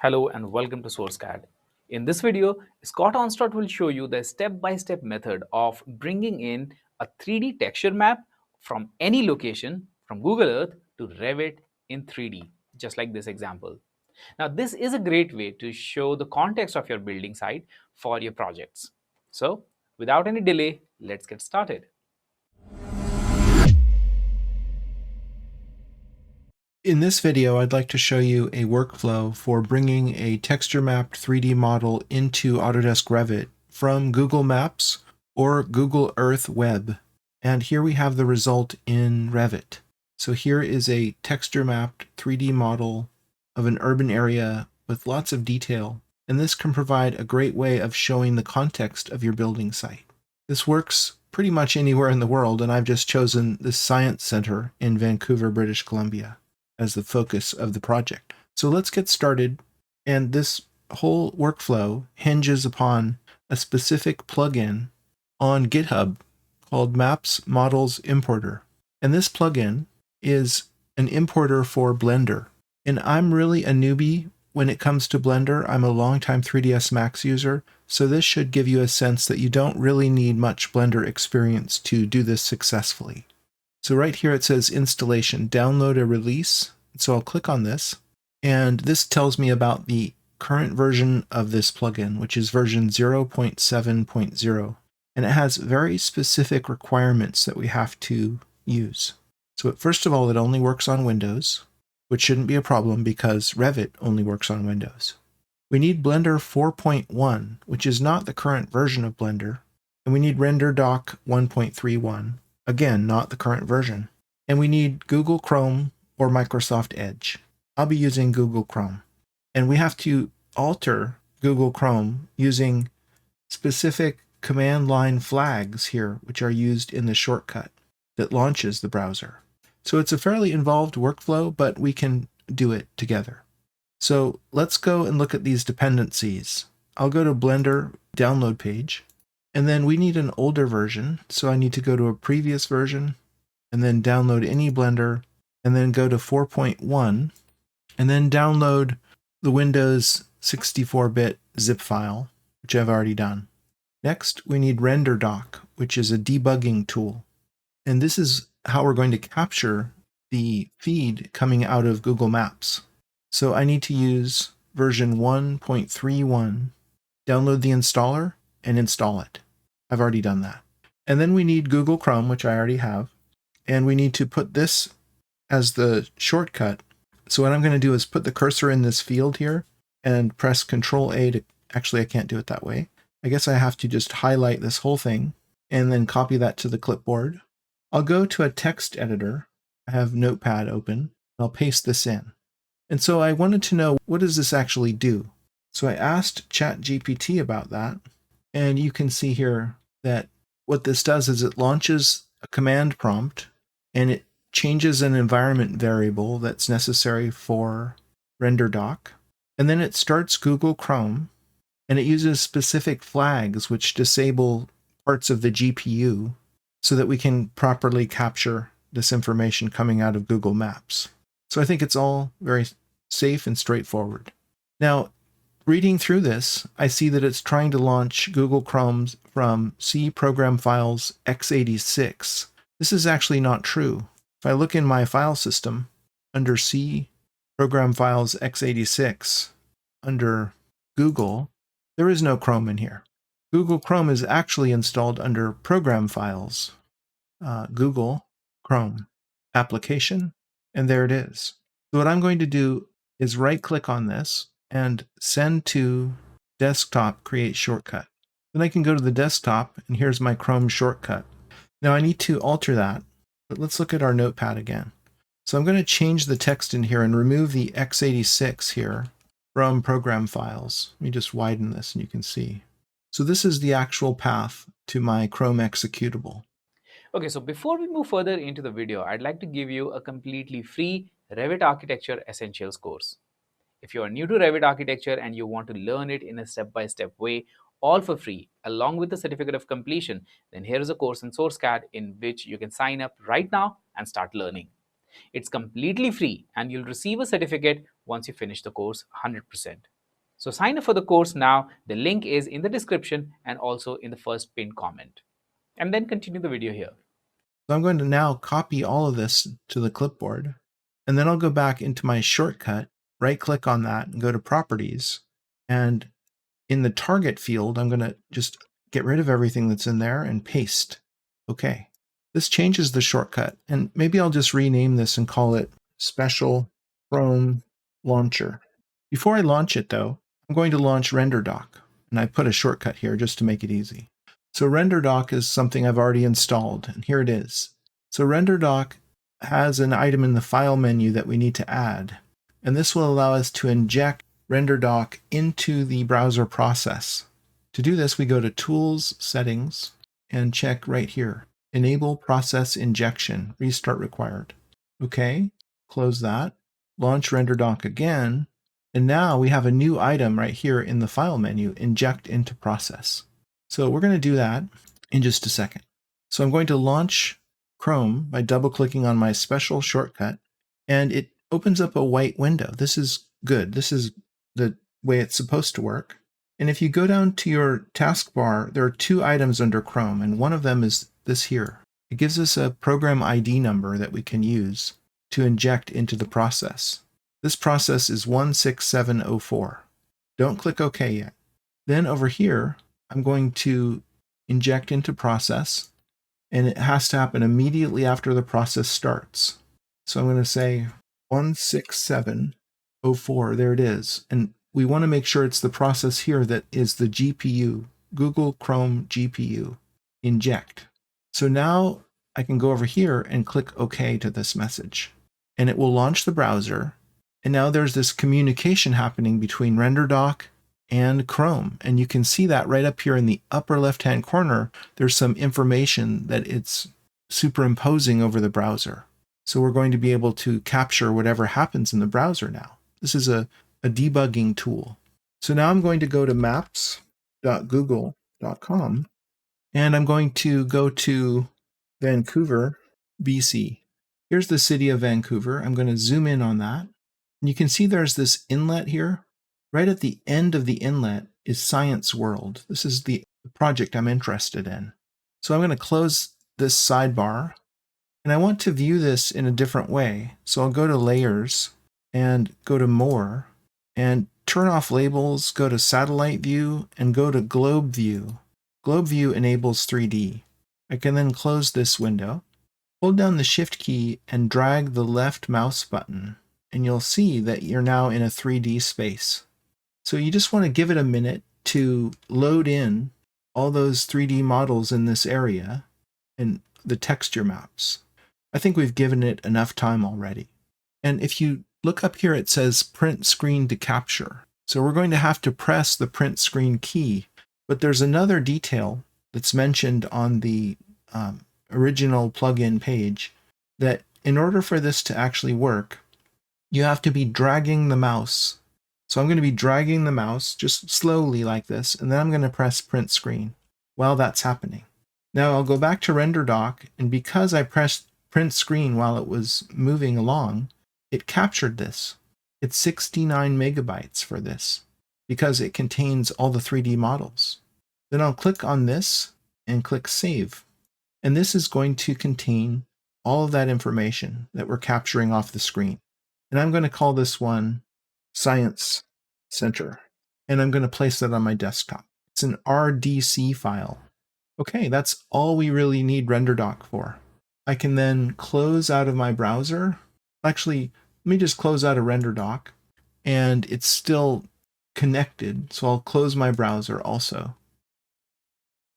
Hello and welcome to SourceCAD. In this video, Scott Onstad will show you the step-by-step method of bringing in a 3D texture map from any location from Google Earth to Revit in 3D, just like this example. Now, this is a great way to show the context of your building site for your projects. So, without any delay, let's get started. In this video, I'd like to show you a workflow for bringing a texture mapped 3D model into Autodesk Revit from Google Maps or Google Earth Web. And here we have the result in Revit. So here is a texture mapped 3D model of an urban area with lots of detail. And this can provide a great way of showing the context of your building site. This works pretty much anywhere in the world, and I've just chosen the Science Center in Vancouver, British Columbia as the focus of the project. So let's get started. And this whole workflow hinges upon a specific plugin on GitHub called Maps Models Importer. And this plugin is an importer for Blender. And I'm really a newbie when it comes to Blender. I'm a longtime 3ds Max user, so this should give you a sense that you don't really need much Blender experience to do this successfully. So right here it says installation, download a release. So I'll click on this, and this tells me about the current version of this plugin, which is version 0.7.0. And it has very specific requirements that we have to use. So first of all, it only works on Windows, which shouldn't be a problem because Revit only works on Windows. We need Blender 4.1, which is not the current version of Blender, and we need RenderDoc 1.31. Again, not the current version. And we need Google Chrome or Microsoft Edge. I'll be using Google Chrome. And we have to alter Google Chrome using specific command line flags here, which are used in the shortcut that launches the browser. So it's a fairly involved workflow, but we can do it together. So let's go and look at these dependencies. I'll go to Blender download page. And then we need an older version, so I need to go to a previous version, and then download any Blender, and then go to 4.1, and then download the Windows 64-bit zip file, which I've already done. Next, we need RenderDoc, which is a debugging tool. And this is how we're going to capture the feed coming out of Google Maps. So I need to use version 1.31, download the installer, and install it. I've already done that. And then we need Google Chrome, which I already have. And we need to put this as the shortcut. So what I'm going to do is put the cursor in this field here and press Control-A to, actually I can't do it that way. I guess I have to just highlight this whole thing and then copy that to the clipboard. I'll go to a text editor. I have Notepad open. I'll paste this in. And so I wanted to know, what does this actually do? So I asked ChatGPT about that. And you can see here that what this does is it launches a command prompt and it changes an environment variable that's necessary for RenderDoc. And then it starts Google Chrome and it uses specific flags which disable parts of the GPU so that we can properly capture this information coming out of Google Maps. So I think it's all very safe and straightforward. Now, reading through this, I see that it's trying to launch Google Chrome from C program files x86. This is actually not true. If I look in my file system under C program files x86 under Google, there is no Chrome in here. Google Chrome is actually installed under program files, Google Chrome application, and there it is. So what I'm going to do is right-click on this and send to desktop create shortcut. Then I can go to the desktop and here's my Chrome shortcut. Now I need to alter that, but let's look at our notepad again. So I'm going to change the text in here and remove the x86 here from program files. Let me just widen this and you can see. So this is the actual path to my Chrome executable. Okay, so before we move further into the video, I'd like to give you a completely free Revit Architecture Essentials course. If you are new to Revit architecture and you want to learn it in a step-by-step way, all for free, along with the certificate of completion, then here is a course in SourceCAD in which you can sign up right now and start learning. It's completely free and you'll receive a certificate once you finish the course 100%. So sign up for the course now. The link is in the description and also in the first pinned comment. And then continue the video here. So I'm going to now copy all of this to the clipboard, and then I'll go back into my shortcut, right click on that and go to properties. And in the target field, I'm going to just get rid of everything that's in there and paste. Okay. This changes the shortcut, and maybe I'll just rename this and call it Special Chrome Launcher. Before I launch it though, I'm going to launch RenderDoc, and I put a shortcut here just to make it easy. So RenderDoc is something I've already installed, and here it is. So RenderDoc has an item in the file menu that we need to add, and this will allow us to inject RenderDoc into the browser process. To do this, we go to Tools, Settings, and check right here, Enable Process Injection, Restart Required. Okay, close that, launch RenderDoc again, and now we have a new item right here in the file menu, Inject into Process. So we're going to do that in just a second. So I'm going to launch Chrome by double-clicking on my special shortcut, and it opens up a white window. This is good. This is the way it's supposed to work. And if you go down to your taskbar, there are two items under Chrome, and one of them is this here. It gives us a program ID number that we can use to inject into the process. This process is 16704. Don't click OK yet. Then over here, I'm going to inject into process, and it has to happen immediately after the process starts. So I'm going to say 16704, there it is. And we want to make sure it's the process here that is the GPU, Google Chrome GPU, inject. So now I can go over here and click OK to this message, and it will launch the browser. And now there's this communication happening between RenderDoc and Chrome. And you can see that right up here in the upper left-hand corner, there's some information that it's superimposing over the browser. So we're going to be able to capture whatever happens in the browser now. This is a debugging tool. So now I'm going to go to maps.google.com, and I'm going to go to Vancouver, BC. Here's the city of Vancouver. I'm going to zoom in on that. And you can see there's this inlet here. Right at the end of the inlet is Science World. This is the project I'm interested in. So I'm going to close this sidebar, and I want to view this in a different way. So I'll go to Layers and go to More and turn off labels, go to Satellite View, and go to Globe View. Globe View enables 3D. I can then close this window, hold down the Shift key, and drag the left mouse button, and you'll see that you're now in a 3D space. So you just want to give it a minute to load in all those 3D models in this area and the texture maps. I think we've given it enough time already. And if you look up here, it says print screen to capture. So we're going to have to press the print screen key, but there's another detail that's mentioned on the original plugin page that in order for this to actually work, you have to be dragging the mouse. So I'm going to be dragging the mouse just slowly like this, and then I'm going to press print screen while that's happening. Now I'll go back to RenderDoc, and because I pressed print screen while it was moving along, it captured this. It's 69 megabytes for this because it contains all the 3D models. Then I'll click on this and click Save. And this is going to contain all of that information that we're capturing off the screen. And I'm going to call this one Science Center. And I'm going to place that on my desktop. It's an RDC file. Okay, that's all we really need RenderDoc for. I can then close out of my browser. Actually, let me just close out of RenderDoc, and it's still connected, so I'll close my browser also.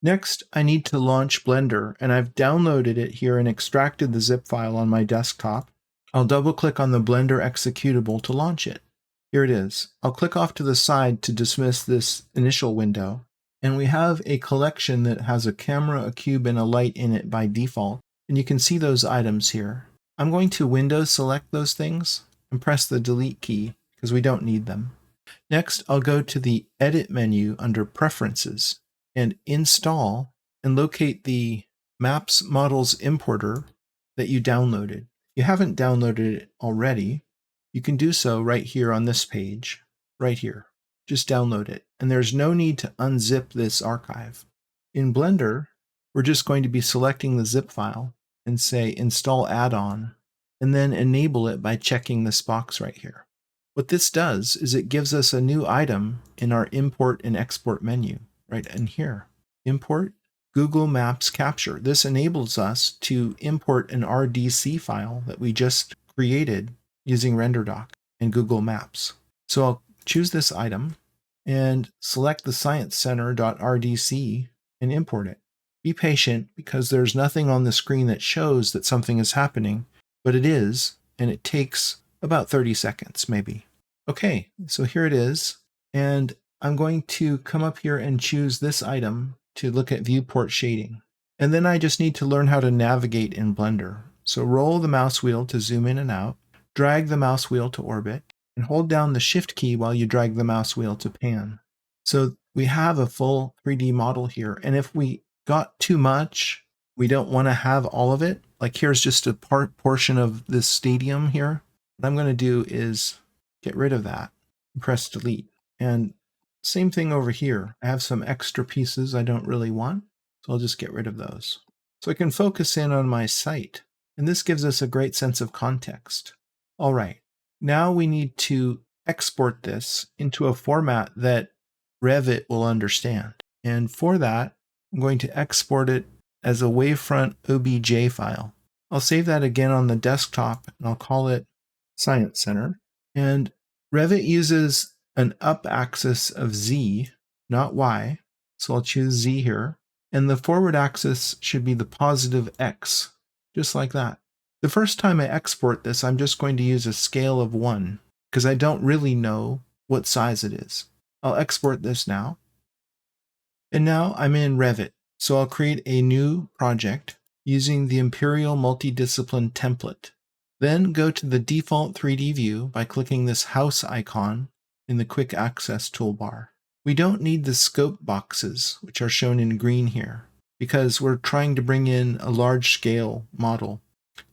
Next, I need to launch Blender, and I've downloaded it here and extracted the zip file on my desktop. I'll double-click on the Blender executable to launch it. Here it is. I'll click off to the side to dismiss this initial window, and we have a collection that has a camera, a cube, and a light in it by default, and you can see those items here. I'm going to Windows select those things and press the Delete key because we don't need them. Next, I'll go to the Edit menu under Preferences and Install and locate the Maps Models importer that you downloaded. If you haven't downloaded it already, you can do so right here on this page, right here. just download it. And there's no need to unzip this archive. In Blender, we're just going to be selecting the zip file and say install add-on, and then enable it by checking this box right here. What this does is it gives us a new item in our import and export menu, right in here. Import Google Maps Capture. This enables us to import an RDC file that we just created using RenderDoc and Google Maps. So I'll choose this item and select the sciencecenter.rdc and import it. Be patient because there's nothing on the screen that shows that something is happening, but it is, and it takes about 30 seconds maybe. Okay, so here it is, and I'm going to come up here and choose this item to look at viewport shading. And then I just need to learn how to navigate in Blender. So roll the mouse wheel to zoom in and out, drag the mouse wheel to orbit, and hold down the Shift key while you drag the mouse wheel to pan. So we have a full 3D model here, and if we got too much, we don't want to have all of it. Like here's just a portion of this stadium here. What I'm going to do is get rid of that and press delete. And same thing over here. I have some extra pieces I don't really want, so I'll just get rid of those. So I can focus in on my site, and this gives us a great sense of context. All right, now we need to export this into a format that Revit will understand. And for that, I'm going to export it as a Wavefront OBJ file. I'll save that again on the desktop, and I'll call it Science Center. And Revit uses an up axis of Z, not Y. So I'll choose Z here. And the forward axis should be the positive X, just like that. The first time I export this, I'm just going to use a scale of 1 because I don't really know what size it is. I'll export this now. And now I'm in Revit. So I'll create a new project using the Imperial Multidiscipline template. Then go to the default 3D view by clicking this house icon in the quick access toolbar. We don't need the scope boxes, which are shown in green here, because we're trying to bring in a large scale model.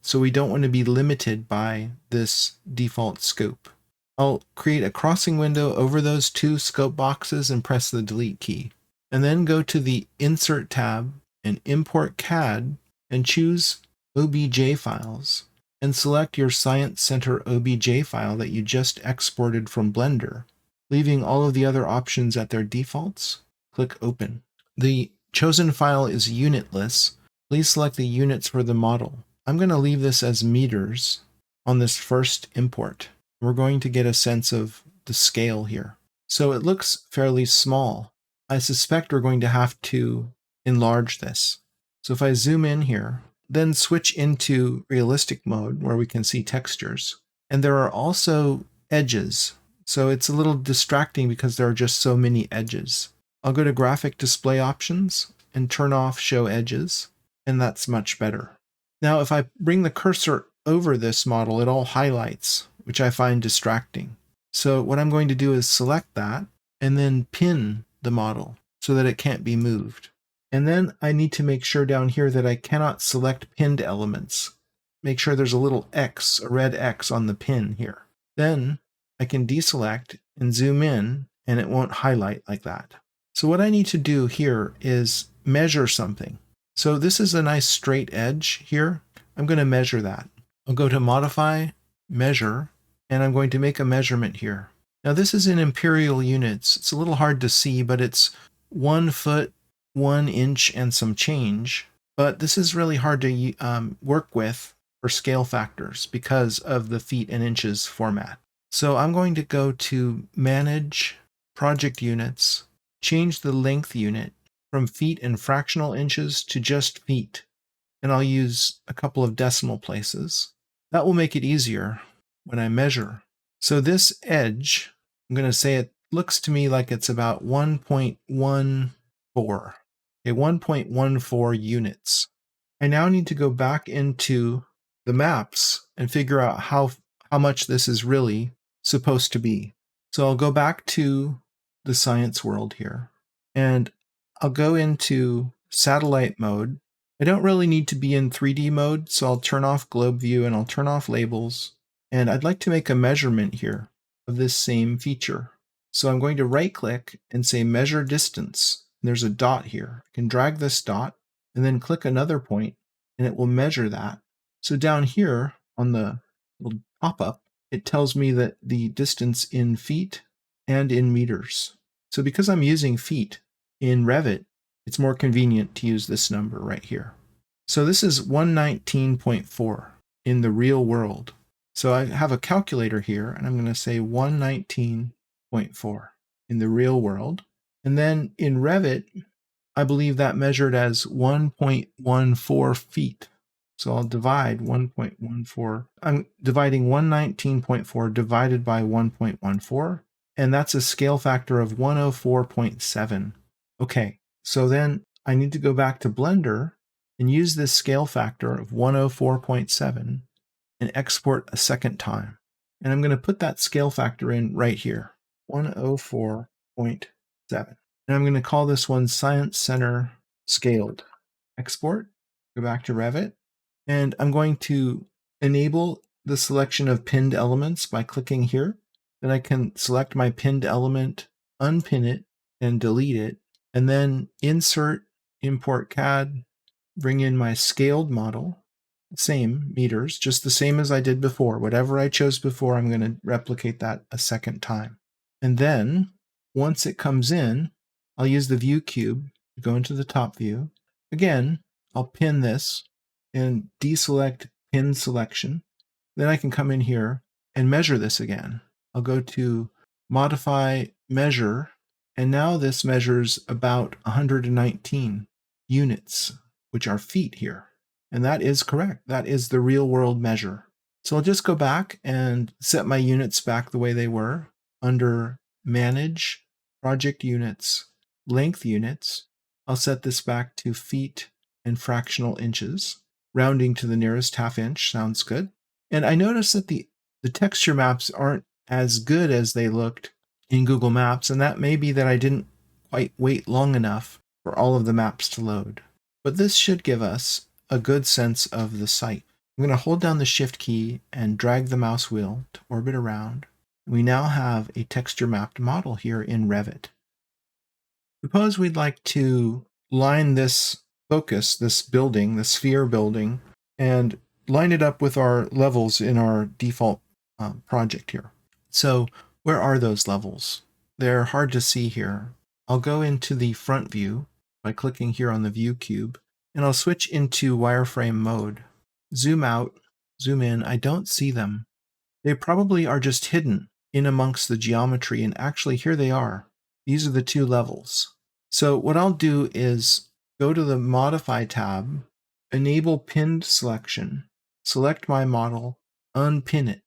So we don't want to be limited by this default scope. I'll create a crossing window over those two scope boxes and press the delete key. And then go to the Insert tab and Import CAD and choose OBJ files and select your Science Center OBJ file that you just exported from Blender, leaving all of the other options at their defaults. Click Open. The chosen file is unitless. Please select the units for the model. I'm going to leave this as meters on this first import. We're going to get a sense of the scale here. So it looks fairly small. I suspect we're going to have to enlarge this. So if I zoom in here, then switch into realistic mode where we can see textures. And there are also edges. So it's a little distracting because there are just so many edges. I'll go to graphic display options and turn off show edges, and that's much better. Now, if I bring the cursor over this model, it all highlights, which I find distracting. So what I'm going to do is select that and then pin the model so that it can't be moved. And then I need to make sure down here that I cannot select pinned elements. Make sure there's a little X, a red X on the pin here. Then I can deselect and zoom in and it won't highlight like that. So what I need to do here is measure something. So this is a nice straight edge here. I'm going to measure that. I'll go to Modify, Measure, and I'm going to make a measurement here. Now this is in imperial units. It's a little hard to see, but it's 1 foot, 1 inch, and some change. But this is really hard to work with for scale factors because of the feet and inches format. So I'm going to go to Manage, Project Units, change the length unit from feet and fractional inches to just feet. And I'll use a couple of decimal places. That will make it easier when I measure. So this edge, I'm going to say it looks to me like it's about 1.14. Okay, 1.14 units. I now need to go back into the maps and figure out how much this is really supposed to be. So I'll go back to the science world here, and I'll go into satellite mode. I don't really need to be in 3D mode, so I'll turn off globe view and I'll turn off labels. And I'd like to make a measurement here of this same feature. So I'm going to right click and say measure distance. There's a dot here. I can drag this dot and then click another point and it will measure that. So down here on the little pop-up, it tells me that the distance in feet and in meters. So because I'm using feet in Revit, it's more convenient to use this number right here. So this is 119.4 in the real world. So I have a calculator here and I'm going to say 119.4 in the real world. And then in Revit, I believe that measured as 1.14 feet. So I'll divide 1.14. I'm dividing 119.4 divided by 1.14, and that's a scale factor of 104.7. Okay, so then I need to go back to Blender and use this scale factor of 104.7 and export a second time. And I'm going to put that scale factor in right here, 104.7. And I'm going to call this one Science Center Scaled. Export, go back to Revit, and I'm going to enable the selection of pinned elements by clicking here. Then I can select my pinned element, unpin it, and delete it, and then insert, import CAD, bring in my scaled model, same meters, just the same as I did before. Whatever I chose before, I'm going to replicate that a second time. And then once it comes in, I'll use the view cube to go into the top view. Again, I'll pin this and deselect pin selection. Then I can come in here and measure this again. I'll go to modify measure, and now this measures about 119 units, which are feet here. And that is correct. That is the real world measure. So I'll just go back and set my units back the way they were under Manage, Project Units, Length Units. I'll set this back to feet and fractional inches. Rounding to the nearest half inch sounds good. And I noticed that the texture maps aren't as good as they looked in Google Maps, and that may be that I didn't quite wait long enough for all of the maps to load. But this should give us a good sense of the site. I'm going to hold down the Shift key and drag the mouse wheel to orbit around. We now have a texture mapped model here in Revit. Suppose we'd like to line this focus, this building, the sphere building, and line it up with our levels in our default project here. So where are those levels? They're hard to see here. I'll go into the front view by clicking here on the view cube, and I'll switch into wireframe mode. Zoom out, zoom in. I don't see them. They probably are just hidden in amongst the geometry, and actually here they are. These are the two levels. So what I'll do is go to the Modify tab, enable pinned selection, select my model, unpin it.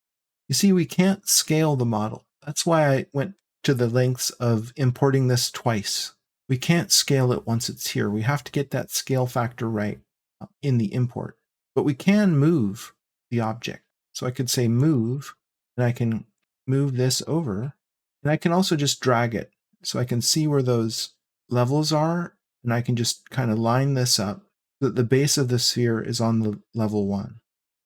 You see, we can't scale the model. That's why I went to the lengths of importing this twice. We can't scale it once it's here. We have to get that scale factor right in the import. But we can move the object. So I could say move, and I can move this over. And I can also just drag it. So I can see where those levels are, and I can just kind of line this up so that the base of the sphere is on the level 1.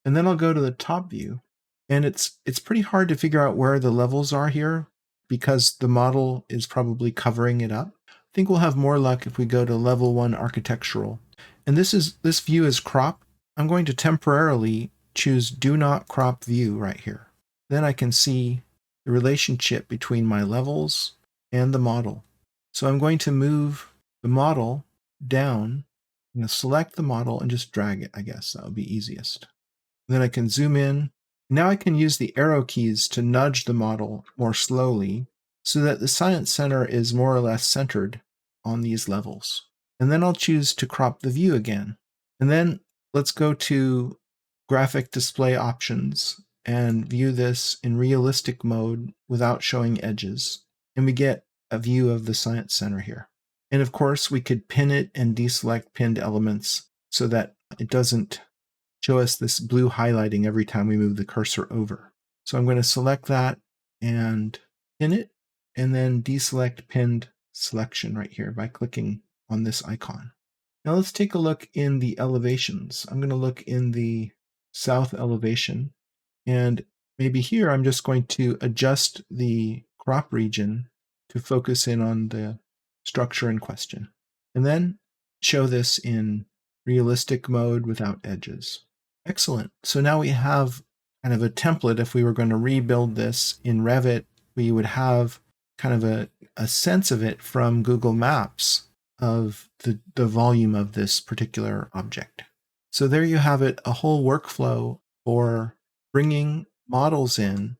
And then I'll go to the top view, and it's pretty hard to figure out where the levels are here because the model is probably covering it up. I think we'll have more luck if we go to level 1 architectural. And this view is crop. I'm going to temporarily choose do not crop view right here. Then I can see the relationship between my levels and the model. So I'm going to move the model down. I'm going to select the model and just drag it, I guess. That would be easiest. Then I can zoom in. Now I can use the arrow keys to nudge the model more slowly so that the Science Center is more or less centered on these levels. And then I'll choose to crop the view again. And then let's go to Graphic Display Options and view this in realistic mode without showing edges. And we get a view of the Science Center here. And of course, we could pin it and deselect pinned elements so that it doesn't show us this blue highlighting every time we move the cursor over. So I'm going to select that and pin it, and then deselect pinned selection right here by clicking on this icon. Now let's take a look in the elevations. I'm going to look in the south elevation, and maybe here I'm just going to adjust the crop region to focus in on the structure in question. And then show this in realistic mode without edges. Excellent. So now we have kind of a template. If we were going to rebuild this in Revit, we would have kind of a sense of it from Google Maps of the volume of this particular object. So there you have it, a whole workflow for bringing models in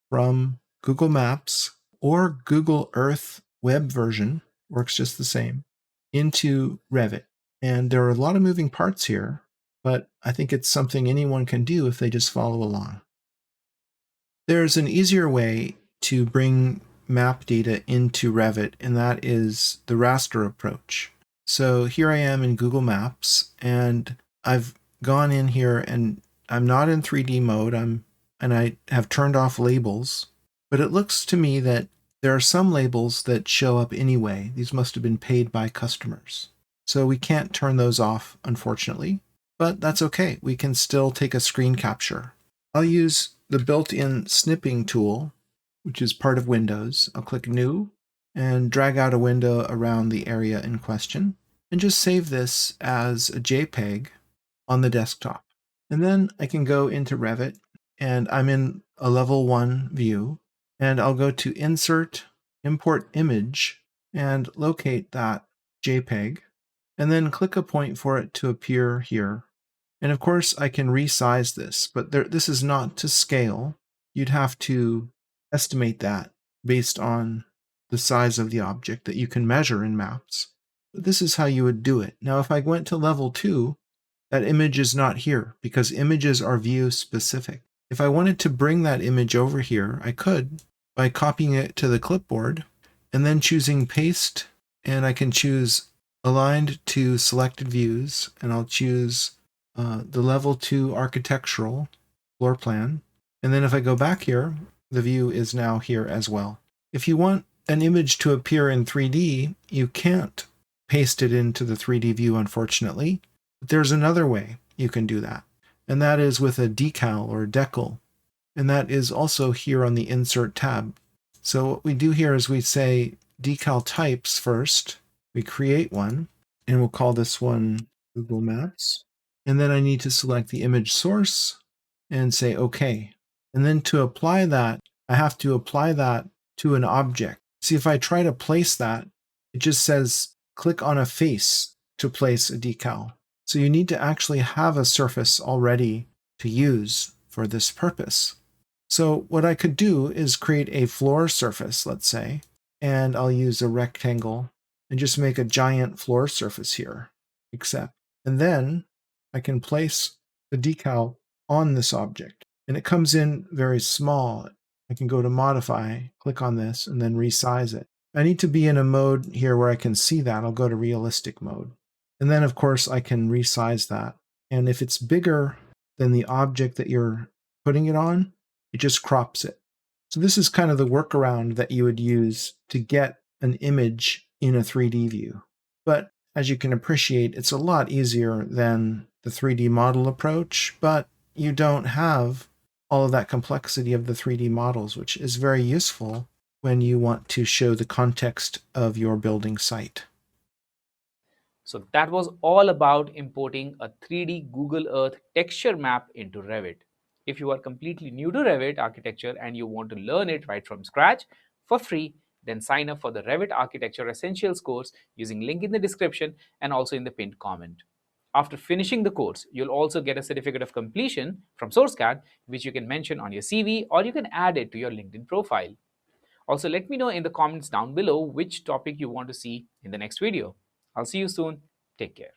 from Google Maps or Google Earth web version, works just the same, into Revit. And there are a lot of moving parts here, but I think it's something anyone can do if they just follow along. There's an easier way to bring map data into Revit, and that is the raster approach. So here I am in Google Maps, and I've gone in here and I'm not in 3D mode, and I have turned off labels, but it looks to me that there are some labels that show up anyway. These must have been paid by customers. So we can't turn those off, unfortunately, but that's okay. We can still take a screen capture. I'll use the built-in snipping tool, which is part of Windows. I'll click New and drag out a window around the area in question and just save this as a JPEG on the desktop. And then I can go into Revit, and I'm in a level 1 view, and I'll go to Insert, Import Image, and locate that JPEG, and then click a point for it to appear here. And of course, I can resize this, but this is not to scale. You'd have to estimate that based on the size of the object that you can measure in maps. But this is how you would do it. Now, if I went to level 2, that image is not here because images are view specific. If I wanted to bring that image over here, I could by copying it to the clipboard and then choosing paste, and I can choose aligned to selected views, and I'll choose the level 2 architectural floor plan. And then if I go back here, the view is now here as well. If you want an image to appear in 3D, you can't paste it into the 3D view, unfortunately. But there's another way you can do that, and that is with a decal or decal. And that is also here on the Insert tab. So what we do here is we say decal types first. We create one, and we'll call this one Google Maps. And then I need to select the image source and say OK. And then to apply that, I have to apply that to an object. See, if I try to place that, it just says click on a face to place a decal. So you need to actually have a surface already to use for this purpose. So what I could do is create a floor surface, let's say, and I'll use a rectangle and just make a giant floor surface here, accept. And then I can place the decal on this object, and it comes in very small. I can go to modify, click on this, and then resize it. I need to be in a mode here where I can see that. I'll go to realistic mode. And then of course I can resize that. And if it's bigger than the object that you're putting it on, it just crops it. So this is kind of the workaround that you would use to get an image in a 3D view. But as you can appreciate, it's a lot easier than the 3D model approach, but you don't have all of that complexity of the 3D models, which is very useful when you want to show the context of your building site. So that was all about importing a 3D Google Earth texture map into Revit. If you are completely new to Revit architecture and you want to learn it right from scratch for free, then sign up for the Revit Architecture Essentials course using link in the description and also in the pinned comment. After finishing the course, you'll also get a certificate of completion from SourceCAD, which you can mention on your CV or you can add it to your LinkedIn profile. Also, let me know in the comments down below which topic you want to see in the next video. I'll see you soon. Take care.